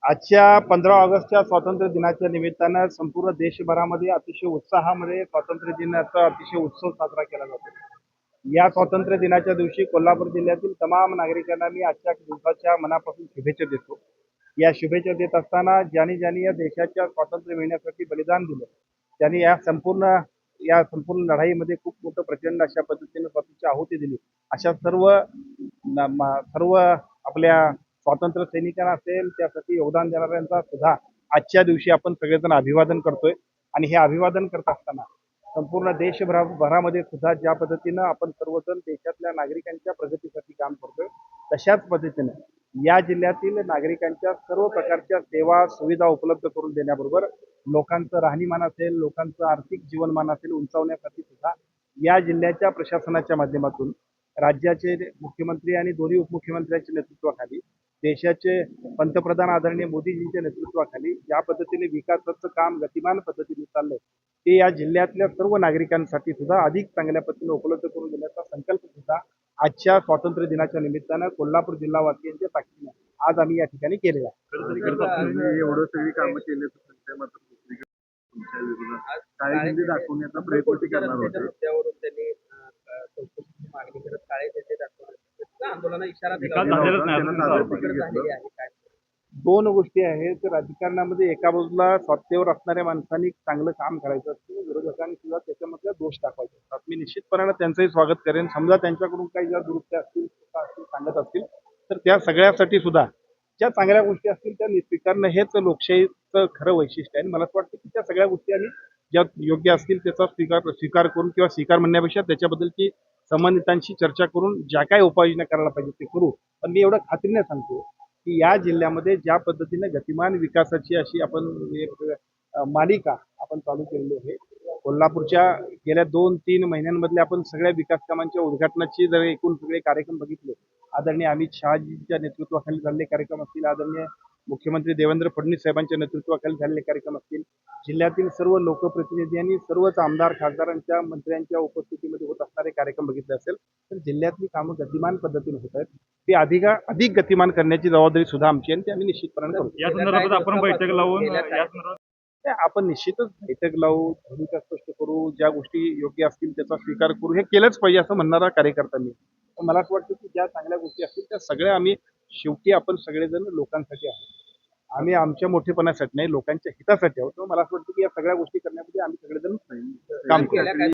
आजच्या 15 ऑगस्टच्या स्वातंत्र्य दिनाच्या निमित्तानं संपूर्ण देशभरामध्ये अतिशय उत्साहामध्ये स्वातंत्र्य दिनाचा अतिशय उत्सव साजरा केला जातो. या स्वातंत्र्य दिनाच्या दिवशी कोल्हापूर जिल्ह्यातील तमाम नागरिकांना मी आजच्या दिवसाच्या मनापासून शुभेच्छा देतो. या शुभेच्छा देत असताना ज्यांनी या देशाच्या स्वातंत्र्य मिळण्यासाठी बलिदान दिलं, त्यांनी या संपूर्ण लढाईमध्ये खूप मोठं प्रचंड अशा पद्धतीने स्वतःची आहुती दिली. अशा सर्व आपल्या स्वातंत्र्य सैनिकांना असेल, त्यासाठी योगदान देणाऱ्यांचा सुद्धा आजच्या दिवशी आपण सगळेजण अभिवादन करतोय. आणि हे अभिवादन करत असताना संपूर्ण देशभरामध्ये सुद्धा ज्या पद्धतीनं आपण सर्वजण देशातल्या नागरिकांच्या प्रगतीसाठी काम करतोय, तशाच पद्धतीने या जिल्ह्यातील नागरिकांच्या सर्व प्रकारच्या सेवा सुविधा उपलब्ध करून देण्याबरोबर लोकांचं राहणीमान असेल, लोकांचं आर्थिक जीवनमान असेल उंचावण्यासाठी सुद्धा या जिल्ह्याच्या प्रशासनाच्या माध्यमातून राज्याचे मुख्यमंत्री आणि दोन्ही उपमुख्यमंत्र्यांच्या नेतृत्वाखाली, देशाचे पंतप्रधान आदरणीय मोदीजींच्या नेतृत्वाखाली ज्या पद्धतीने विकासाचं काम गतिमान पद्धतीने चाललंय, ते या जिल्ह्यातल्या सर्व नागरिकांसाठी सुद्धा अधिक चांगल्या पद्धतीने उपलब्ध करून देण्याचा संकल्प सुद्धा आजच्या स्वातंत्र्य दिनाच्या निमित्तानं कोल्हापूर जिल्हावासियांच्या ताकदीने आज आम्ही या ठिकाणी केलेला आहे. एवढं सगळी कामं केली काय दाखवण्याचा प्रयत्न करणार होते. दोन गोष्टी आहेत. राजकारणामध्ये एका बाजूला सत्तेवर असणाऱ्या माणसांनी चांगलं काम करायचं असतं, विरोधकांनी सुद्धा त्याच्यामध्ये दोष दाखवायचे असतात. मी निश्चितपणाने त्यांचंही स्वागत करेन. समजा त्यांच्याकडून काही ज्या दुरुस्त्या असतील, सांगत असतील, तर त्या सगळ्यासाठी सुद्धा ज्या चांगल्या गोष्टी असतील त्या स्वीकारणं हेच लोकशाहीचं खरं वैशिष्ट्य आहे. आणि मला असं वाटतं की त्या सगळ्या गोष्टी आणि ज्या योग्य असतील त्याचा स्वीकार करून, किंवा स्वीकार म्हणण्यापेक्षा त्याच्याबद्दलची संबंधितांशी चर्चा करून ज्या काही उपाययोजना करायला पाहिजे ते करू. पण मी एवढं खात्रीने सांगतो की या जिल्ह्यामध्ये ज्या पद्धतीने गतिमान विकासाची अशी आपण एक मालिका आपण चालू केलेली आहे. कोल्हापूरच्या गेल्या 2-3 महिन्यांमधल्या आपण सगळ्या विकास कामांच्या उद्घाटनाची जर एकूण सगळे कार्यक्रम बघितले, आदरणीय अमित शहाजींच्या नेतृत्वाखाली झालेले कार्यक्रम असतील, आदरणीय मुख्यमंत्री देवेंद्र फडणवीस साहेबांच्या नेतृत्वाखाली झालेले कार्यक्रम असतील, जिल्ह्यातील सर्व लोकप्रतिनिधी आणि सर्वच आमदार खासदारांच्या मंत्र्यांच्या उपस्थितीमध्ये होत असणारे कार्यक्रम बघितले असेल, तर जिल्ह्यातली कामं गतिमान पद्धतीने होत आहेत. ती अधिक गतिमान करण्याची जबाबदारी सुद्धा आमची आणि ती आम्ही निश्चितपणे करू. या संदर्भात आपण बैठक लावून आपण निश्चितच बैठक लावू, भूमिका स्पष्ट करू, ज्या गोष्टी योग्य असतील त्याचा स्वीकार करू. हे केलंच पाहिजे असं म्हणणारा कार्यकर्ता मी. मला असं वाटतं की ज्या चांगल्या गोष्टी असतील त्या सगळ्या आम्ही शेवटी आपण सगळेजण लोकांसाठी आहोत. आम्ही आमच्या मोठेपणासाठी नाही, लोकांच्या हितासाठी आहोत. मला असं वाटतं की या सगळ्या गोष्टी करण्यामध्ये आम्ही सगळेजण काम करू.